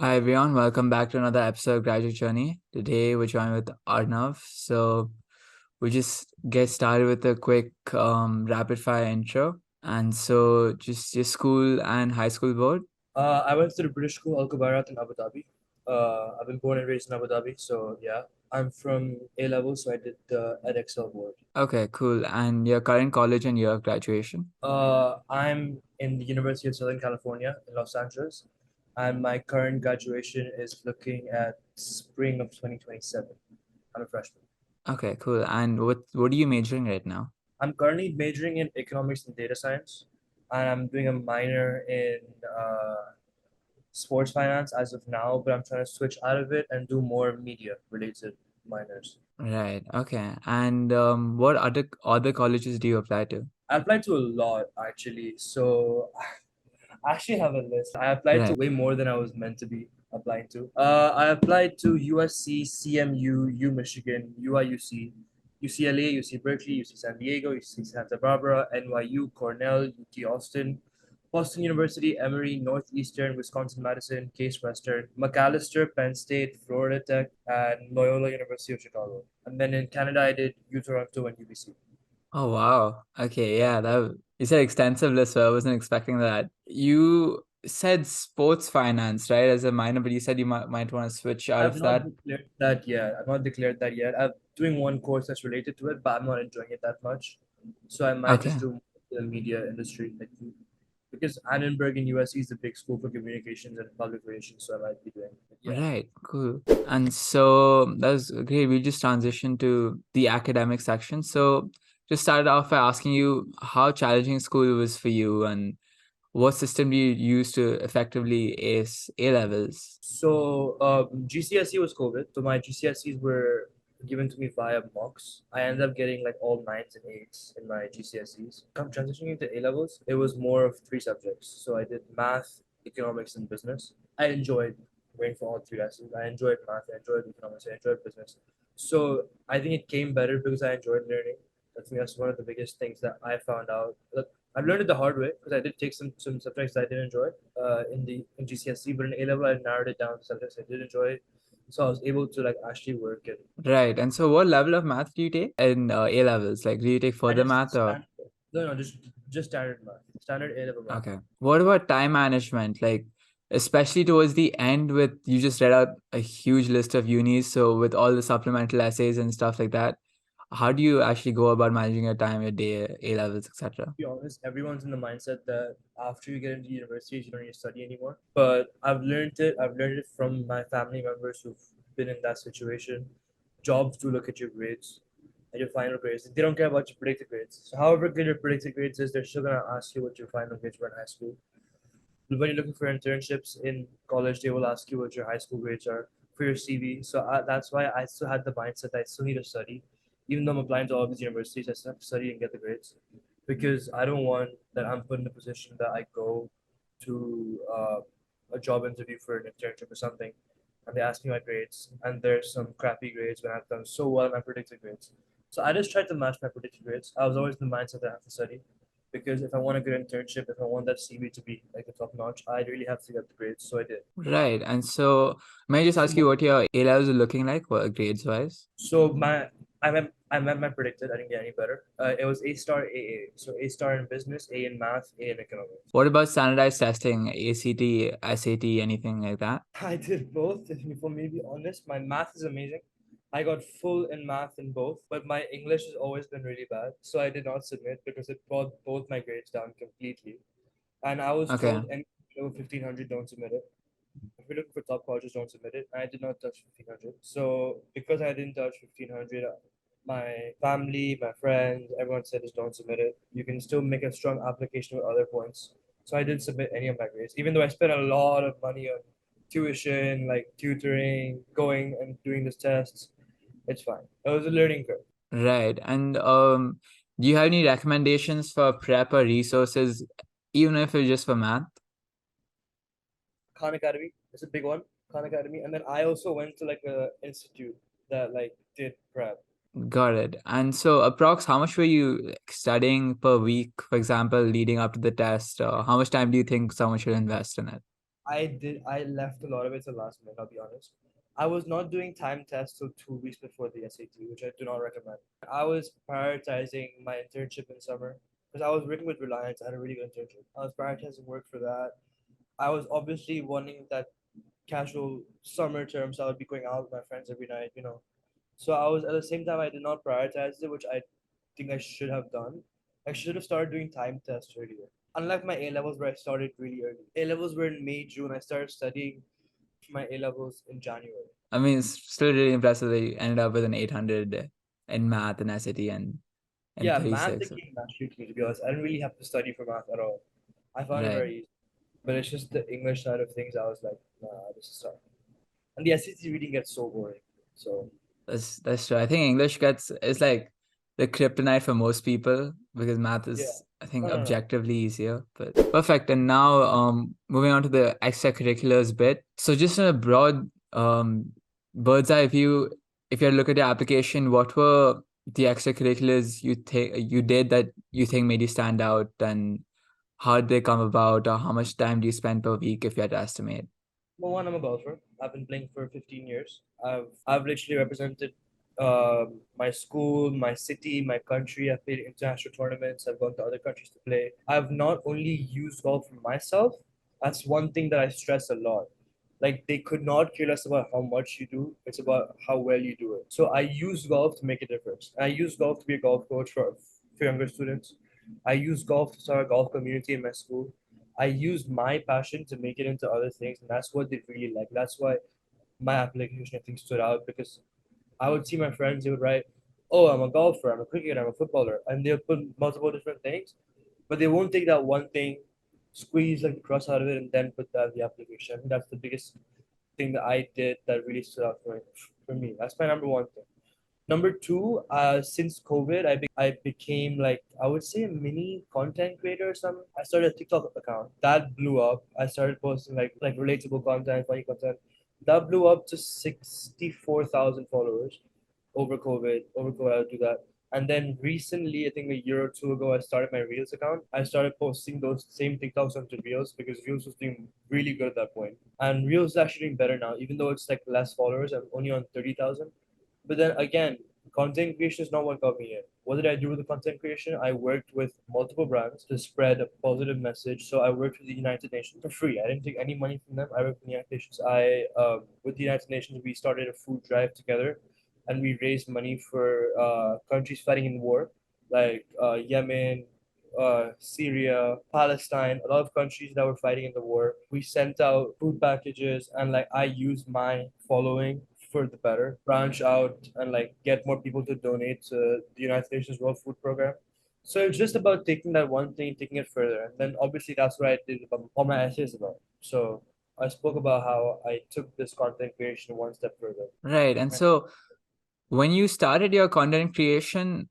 Hi everyone, welcome back to another episode of Graduate Journey. Today we're joined with Arnav. So we just get started with a quick rapid fire intro. And so just your school and high school board. I went to the British school Al Kubayrat in Abu Dhabi. I've been born and raised in Abu Dhabi, so yeah. I'm from A levels, so I did the EdXL board. Okay, cool. And your current college and year of graduation. I'm in the University of Southern California in Los Angeles, and my current graduation is looking at spring of 2027. I'm a freshman. Okay, cool. And what are you majoring right now? I'm currently majoring in economics and data science, and I'm doing a minor in sports finance as of now, but I'm trying to switch out of it and do more media related minors. Right. Okay. And what other colleges do you apply to? I applied to a lot actually. So I actually have a list. I applied to Right. way more than I was meant to be applying to. I applied to USC, CMU, U Michigan, UIUC, UCLA, UC Berkeley, UC San Diego, UC Santa Barbara, NYU, Cornell, UT Austin, Boston University, Emory, Northeastern, Wisconsin Madison, Case Western, McAllister, Penn State, Florida Tech, and Loyola University of Chicago. And then in Canada, I did U Toronto and UBC. Oh wow. Okay, yeah, you said extensive list, so I wasn't expecting that. You said sports finance, right, as a minor, but you said you might want to switch out I've of not that. declared that yet. I've not declared that yet. I'm doing one course that's related to it, but I'm not enjoying it that much. So I might just Okay. do the media industry, like because Annenberg in USC is the big school for communications and public relations. So I might be doing it. Yeah. Right, cool. And so that was great. We just transitioned to the academic section. So just started off by asking you how challenging school was for you and what system do you use to effectively ace A levels? So GCSE was COVID. So my GCSEs were given to me via mocks. I ended up getting like all nines and eights in my GCSEs. Come transitioning into A levels, it was more of three subjects. So I did math, economics, and business. I enjoyed going for all three lessons. I enjoyed math, I enjoyed economics, I enjoyed business. So I think it came better because I enjoyed learning. I think that's one of the biggest things that I found out. Look, I learned it the hard way because I did take some subjects that I didn't enjoy in GCSE, but in A level I narrowed it down to subjects I did enjoy, so I was able to like actually work it. Right. And so what level of math do you take in A levels? Like, do you take I further just math or? stand no no just standard math, standard A level math. Okay. What about time management? Like, especially towards the end with you just read out a huge list of unis. So with all the supplemental essays and stuff like that, how do you actually go about managing your time, your day, A levels, etc.? To be honest, everyone's in the mindset that after you get into universities, you don't need to study anymore. But I've learned it. I've learned it from my family members who've been in that situation. Jobs do look at your grades and your final grades. They don't care about your predicted grades. So however good your predicted grades is, they're still gonna ask you what your final grades were in high school. When you're looking for internships in college, they will ask you what your high school grades are for your CV. So that's why I still had the mindset that I still need to study. Even though I'm applying to all these universities, I still have to study and get the grades because I don't want that I'm put in a position that I go to a job interview for an internship or something and they ask me my grades and there's some crappy grades when I've done so well in my predicted grades. So I just tried to match my predicted grades. I was always in the mindset that I have to study because if I want a good internship, if I want that CV to be like a top notch, I really have to get the grades. So I did. Right. And so may I just ask you what your A levels are looking like, what grades wise? So I met my predicted. I didn't get any better. It was A star AA. So A star in business, A in math, A in economics. What about standardized testing, ACT, SAT, anything like that? I did both. If me be honest, my math is amazing. I got full in math in both, but my English has always been really bad. So I did not submit because it brought both my grades down completely. And I was Okay. told any over 1500 don't submit it. If you're looking for top colleges, don't submit it. I did not touch 1500. So because I didn't touch 1500, my family, my friends, everyone said just don't submit it. You can still make a strong application with other points. So I didn't submit any of my grades, even though I spent a lot of money on tuition, like tutoring, going and doing these tests. It's fine. It was a learning curve. Right. And do you have any recommendations for prep or resources, even if it's just for math? Khan Academy is a big one. Khan Academy, and then I also went to like a institute that like did prep. Got it. And so, approx, how much were you like, studying per week, for example, leading up to the test? Or how much time do you think someone should invest in it? I left a lot of it to last minute, I'll be honest. I was not doing time tests till 2 weeks before the SAT, which I do not recommend. I was prioritizing my internship in summer because I was working with Reliance. I had a really good internship. I was prioritizing work for that. I was obviously wanting that casual summer term, so I would be going out with my friends every night, you know. So I was at the same time I did not prioritize it, which I think I should have done. I should have started doing time tests earlier. Unlike my A levels where I started really early. A levels were in May, June. I started studying for my A levels in January. I mean, it's still really impressive that you ended up with an 800 in math and SAT and Yeah, math 36. it came naturally to me to be honest. I didn't really have to study for math at all. I found it Right. very easy. But it's just the English side of things I was like, nah, this is tough. And the SAT reading gets so boring. So That's true. I think English gets is like the kryptonite for most people because math yeah. is, I think, No, no, no. objectively easier. But perfect. And now moving on to the extracurriculars bit. So just in a broad bird's eye view, if you look at your application, what were the extracurriculars you did that you think made you stand out, and how did they come about, or how much time do you spend per week if you had to estimate? Well, one, I'm a golfer. I've been playing for 15 years. I've literally represented my school, my city, my country. I've played international tournaments. I've gone to other countries to play. I've not only used golf for myself. That's one thing that I stress a lot. Like they could not care less about how much you do. It's about how well you do it. So I use golf to make a difference. And I use golf to be a golf coach for younger students. I use golf to start a golf community in my school. I used my passion to make it into other things, and that's what they really like. That's why my application I think stood out because I would see my friends, they would write, "Oh, I'm a golfer, I'm a cricketer, I'm a footballer," and they'll put multiple different things, but they won't take that one thing, squeeze like the crust out of it, and then put that in the application. That's the biggest thing that I did that really stood out for me. That's my number one thing. Number two, since COVID, I became like I would say a mini content creator or something. I started a TikTok account that blew up. I started posting like relatable content, funny content. That blew up to 64,000 followers over COVID. Over COVID, I would do that. And then recently, I think a year or two ago, I started my Reels account. I started posting those same TikToks onto Reels because Reels was doing really good at that point. And Reels is actually doing better now, even though it's like less followers. I'm only on 30,000. But then again, content creation is not what got me in. What did I do with the content creation? I worked with multiple brands to spread a positive message. So I worked with the United Nations for free. I didn't take any money from them. I worked with the United Nations. With the United Nations, we started a food drive together, and we raised money for countries fighting in war, like Yemen, Syria, Palestine, a lot of countries that were fighting in the war. We sent out food packages, and like I used my following for the better, branch out and like get more people to donate to the United Nations World Food Program. So it's just about taking that one thing, taking it further, and then obviously that's what I did about all my essays about. So I spoke about how I took this content creation one step further. Right. And so when you started your content creation,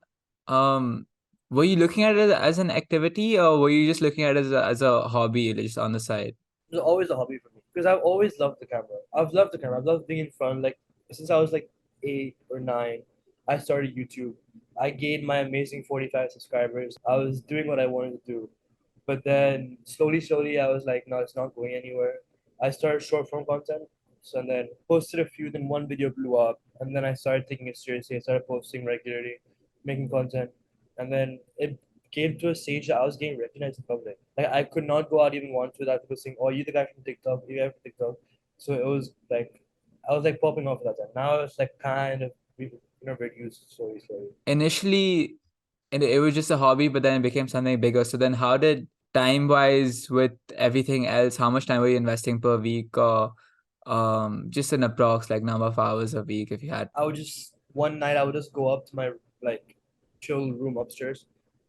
um, were you looking at it as an activity, or were you just looking at it as a hobby, just on the side? It was always a hobby for me because I've always loved the camera. I've loved the camera. I've loved being in front. Like since I was like 8 or 9, I started YouTube. I gained my amazing 45 subscribers. I was doing what I wanted to do. But then slowly, I was like, no, it's not going anywhere. I started short form content. So and then posted a few, then one video blew up. And then I started taking it seriously. I started posting regularly, making content. And then it came to a stage that I was getting recognized in public. Like I could not go out even once without people saying, "Oh, you the guy from TikTok, you the guy from TikTok." So it was like I was like popping off at that time. Now it's like kind of reduced slowly. Initially, it was just a hobby, but then it became something bigger. So then how did time wise with everything else, how much time were you investing per week, or just an approx like number of hours a week if you had? I would just one night I would just go up to my like chill room upstairs.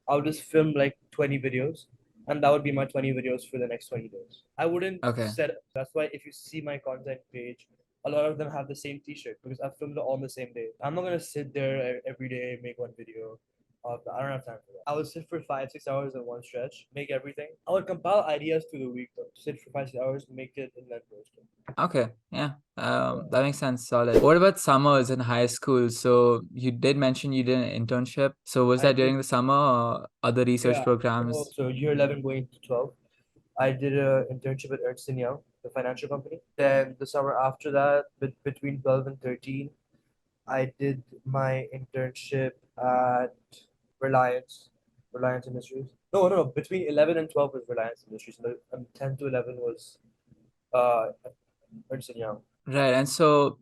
I would just film like 20 videos, and that would be my 20 videos for the next 20 days. I wouldn't Okay. set. That's why if you see my content page, a lot of them have the same T-shirt because I filmed it all on the same day. I'm not gonna sit there every day make one video. I don't have time for that. I would sit for 5 6 hours in one stretch, make everything. I would compile ideas through the week though. Sit for 5 6 hours, make it, and then post it. Okay. Yeah. Yeah. That makes sense. Solid. What about summers in high school? So you did mention you did an internship. So was I that did. during the summer or other research Yeah. So, programs? so year 11 going to 12. I did an internship at Ernst & Young. the financial company. Then the summer after that, between 12 and 13, I did my internship at Reliance, Reliance Industries. No. Between 11 and 12 was Reliance Industries, and 10 to 11 was uh, Ernst and Young. Right. And so,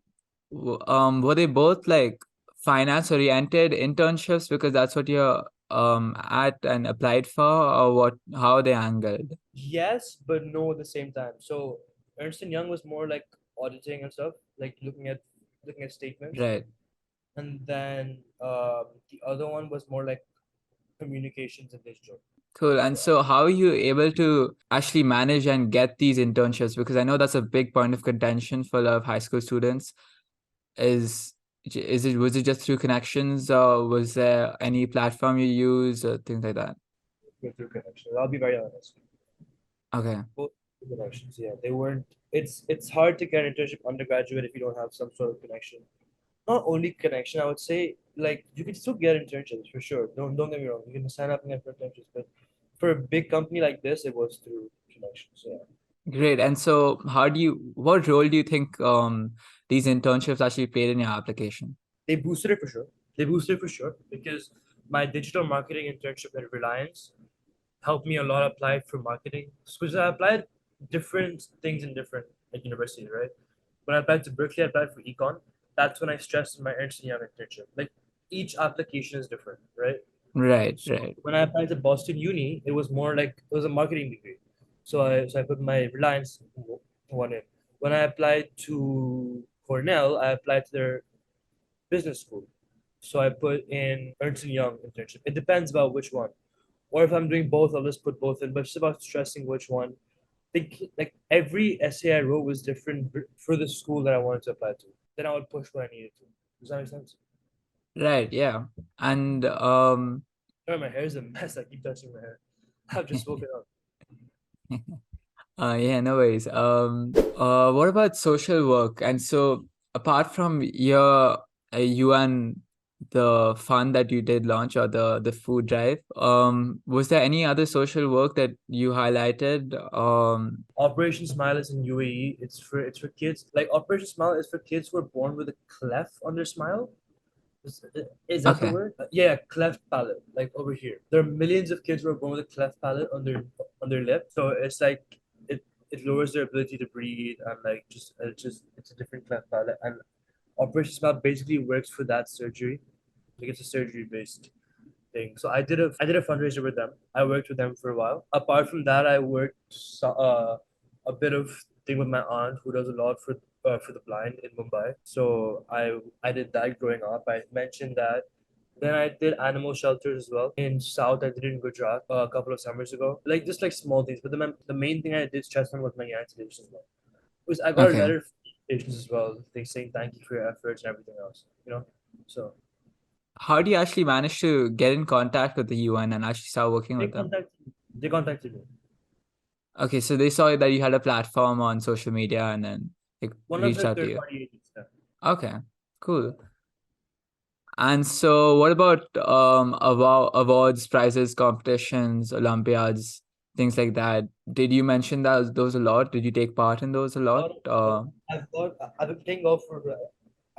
were they both like finance oriented internships because that's what you're at and applied for, or what? How are they angled? Yes, but no at the same time. So Ernst and Young was more like auditing and stuff, like looking at statements, Right. and then the other one was more like communications and digital. Cool. And Yeah. so, how are you able to actually manage and get these internships? Because I know that's a big point of contention for a lot of high school students. Is was it just through connections, or was there any platform you use, or things like that? Through connections. I'll be very honest. Okay. Both connections, yeah, they weren't. It's hard to get an internship undergraduate if you don't have some sort of connection. Not only connection, I would say, like you can still get internships for sure. Don't get me wrong. You can sign up and get for internships, but for a big company like this, it was through connections. Yeah. Great. And so, what role do you think these internships actually played in your application? They boosted it for sure. They boosted it for sure because my digital marketing internship at Reliance helped me a lot apply for marketing because I applied different things in different like, universities, right? When I applied to Berkeley, I applied for econ. That's when I stressed in my Ernst& Young internship. Like each application is different, right? Right, So right, when I applied to Boston Uni, it was more like it was a marketing degree. So I put my Reliance one in. When I applied to Cornell, I applied to their business school. So I put in Ernst& Young internship. It depends about which one. Or if I'm doing both, I'll just put both in. But it's about stressing which one. Think like every essay I wrote was different for the school that I wanted to apply to. Then I would push what I needed to. Does that make sense? right. Yeah. And Oh, my hair is a mess. I keep touching my hair. I've just woken up. yeah, no worries. What about social work? And so, apart from you and the fund that you did launch, or the food drive, was there any other social work that you highlighted? Operation Smile is in UAE. It's for kids. Like Operation Smile is for kids who are born with a cleft on their smile. Is, is that the Okay. word? Yeah, cleft palate, like over here. There are millions of kids who are born with a cleft palate on their lip. So it's like it lowers their ability to breathe and like just it's a different cleft palate. And Operation Smile basically works for that surgery. Like it's a surgery based thing. So I did a fundraiser with them. I worked with them for a while. Apart from that, I worked a bit of thing with my aunt who does a lot for the blind in Mumbai. So I did that growing up. I mentioned that. Then I did animal shelters as well in South. I did it in Gujarat a couple of summers ago. Like just like small things, but the main thing I did stress on was my United as well. Because I got a Okay. letter from patients as well, they saying thank you for your efforts and everything else. So How do you actually manage to get in contact with the UN and actually start working they with them? contacted they contacted me. Okay, so they saw that you had a platform on social media and then they One of reached the out to third you. party agents. Yeah. Okay, cool. And so what about awards, prizes, competitions, Olympiads, things like that? Did you mention that those a lot? Did you take part in those a lot? I've been playing golf for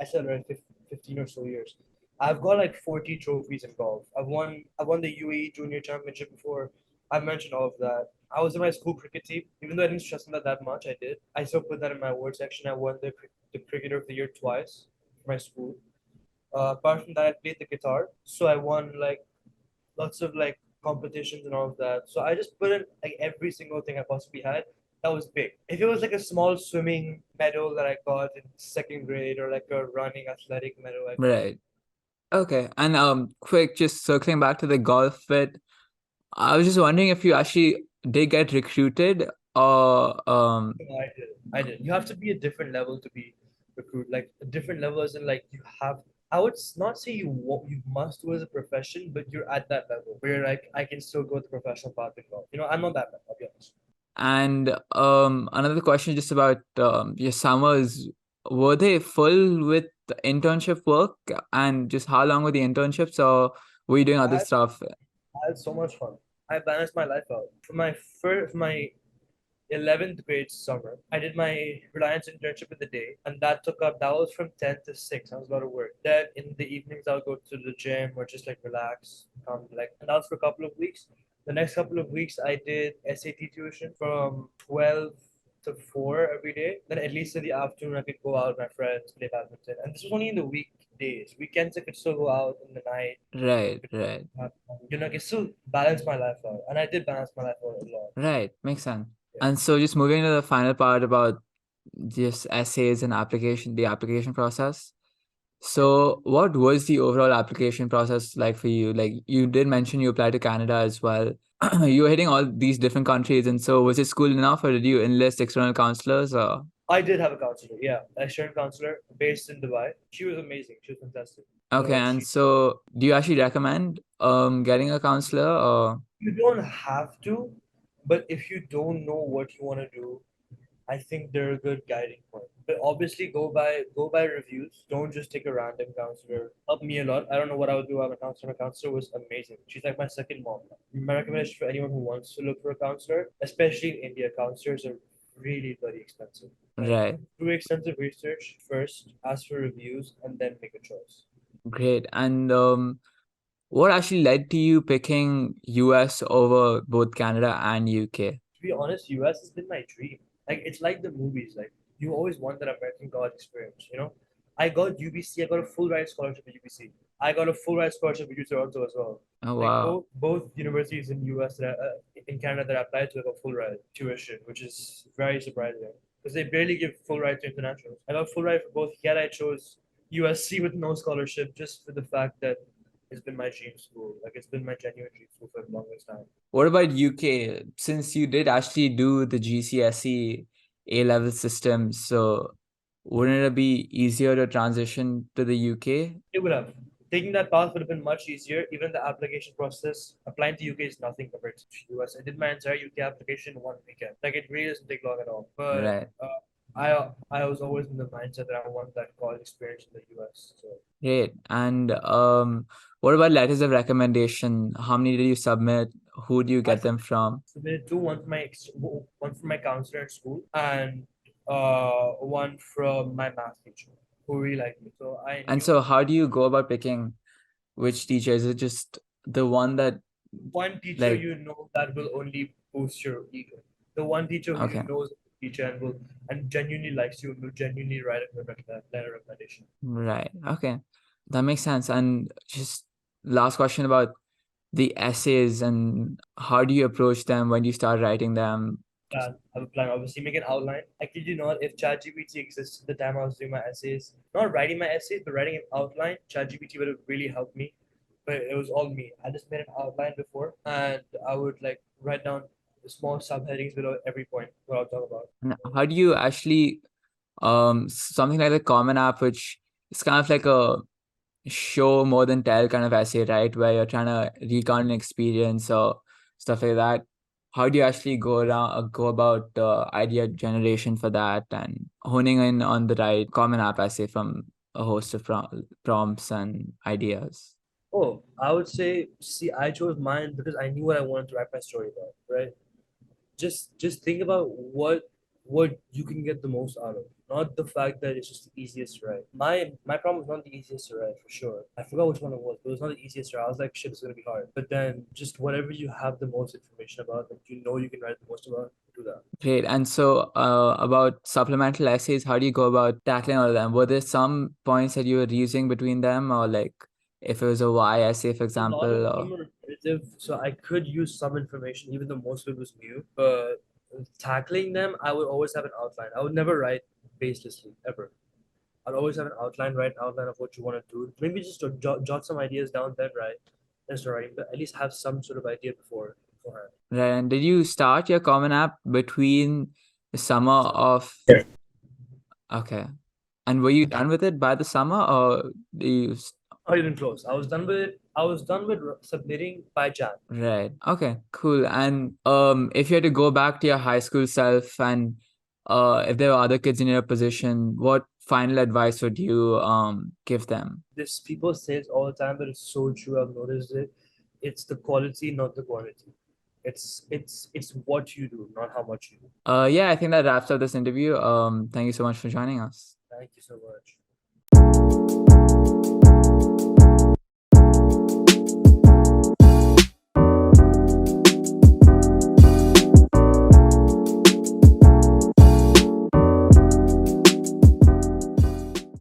I said around 15 or so years. I've got like 40 trophies in golf. I won the UAE Junior Championship before. I mentioned all of that. I was in my school cricket team. Even though I didn't stress on that much, I did. I still put that in my award section. I won the Cricketer of the Year twice for my school. Apart from that, I played the guitar. So I won like lots of like competitions and all of that. So I just put in like every single thing I possibly had. That was big. If it was like a small swimming medal that I got in second grade or like a running athletic medal I got. Right. Okay. And quick, just circling back to the golf bit, I was just wondering if you actually did get recruited or No, I did. I did. You have to be a different level to be recruit. Like a different level as in like you have. I would not say you must do as a profession, but you're at that level where like I can still go the professional path and go. I'm not that bad. I'll be honest. and another question just about your summers. Were they full with internship work, and just how long were the internships, or were you doing I other had, stuff? I had so much fun. I balanced my life out. For my 11th grade summer. I did my Reliance internship in the day, and that was from 10 to 6. I was a lot of work. Then in the evenings, I'll go to the gym or just like relax, come like, and that was for a couple of weeks. The next couple of weeks, I did SAT tuition from 12 to 4 every day. Then at least in the afternoon, I could go out with my friends, play badminton. And this was only in the weekdays. Weekends, I could still go out in the night. Right, right, I could still balance my life out. And I did balance my life out a lot. right. Makes sense. Yeah. And so just moving to the final part about just essays and the application process. So what was the overall application process like for you? Like you did mention you applied to Canada as well. You were hitting all these different countries, and so was it school enough, or did you enlist external counselors? Or I did have a counselor, yeah, a shared counselor based in Dubai. She was amazing. She was fantastic. okay, and so do you actually recommend getting a counselor, or You don't have to, but if you don't know what you want to do, I think they're a good guiding point. But obviously, go by reviews. Don't just take a random counselor. Helped me a lot. I don't know what I would do. I'm a counselor. My counselor was amazing. She's like my second mom. My recommendation for anyone who wants to look for a counselor, especially in India, counselors are really very expensive. Like, right? do extensive research first, ask for reviews, and then make a choice. Great. And what actually led to you picking US over both Canada and UK? To be honest, US has been my dream. Like it's like the movies. Like you always want that American college experience. I got UBC. I got a full ride scholarship at UBC. I got a full ride scholarship at U Toronto as well. Oh Like wow. both universities in US in Canada that I applied to got full ride tuition, which is very surprising because they barely give full ride to internationals. I got full ride for both. Yet I chose USC with no scholarship just for the fact that it's been my dream school. Like it's been my genuine dream school for the longest time. What about UK? Since you did actually do the GCSE A-level system, so wouldn't it be easier to transition to the UK? It would have. Taking that path would have been much easier. Even the application process, applying to UK is nothing compared to US. I did my entire UK application in one weekend. Like it really doesn't take long at all. But Right. I was always in the mindset that I want that college experience in the US. So Great. And what about letters of recommendation? How many did you submit? Who do you I get them from? submitted two, one from my counselor at school, and one from my math teacher, who really liked me. So I And knew so how do you go about picking which teacher? Is it just the one that one teacher like, you know that will only boost your ego. The one teacher who you okay, know is a teacher and genuinely likes you and will genuinely write a letter of recommendation. right. Okay. That makes sense. And just last question about the essays and how do you approach them when you start writing them? Plan. I have a plan. Obviously, make an outline. I kid you not, if ChatGPT existed at the time I was doing my essays, not writing my essays, but writing an outline, ChatGPT would have really helped me. But it was all me. I just made an outline before, and I would like write down the small subheadings below every point what I'll talk about. And how do you actually something like the Common App, which is kind of like a show more than tell kind of essay, right? Where you're trying to recount an experience or stuff like that. How do you actually go about idea generation for that and honing in on the right Common App essay from a host of prompts and ideas? Oh, I would say, see, I chose mine because I knew what I wanted to write my story about, right? Just think about what you can get the most out of, not the fact that it's just the easiest to write. My problem was not the easiest to write for sure. I forgot which one it was, but it was not the easiest to write. I was like, shit, it's gonna be hard. But then just whatever you have the most information about, that you know you can write the most about, do that. Great. And so, about supplemental essays, how do you go about tackling all of them? Were there some points that you were using between them, or like if it was a Y essay, for A lot of example, or them are repetitive, so I could use some information, even though most of it was new. But tackling them, I would always have an outline. I would never write baselessly, ever. I'd always have an outline, write an outline of what you want to do. Maybe just jot some ideas down, then write. Then start writing, but at least have some sort of idea beforehand. right? And did you start your Common App between the summer of? Yeah. Okay. And were you done with it by the summer, or do you? Not even close. I was done with it. I was done with submitting by Jan. Right. Okay, cool. And if you had to go back to your high school self and if there were other kids in your position, what final advice would you give them? This people say it all the time, but it's so true. I've noticed it. It's the quality, not the quantity. It's what you do, not how much you do. Yeah, I think that wraps up this interview. Thank you so much for joining us. Thank you so much.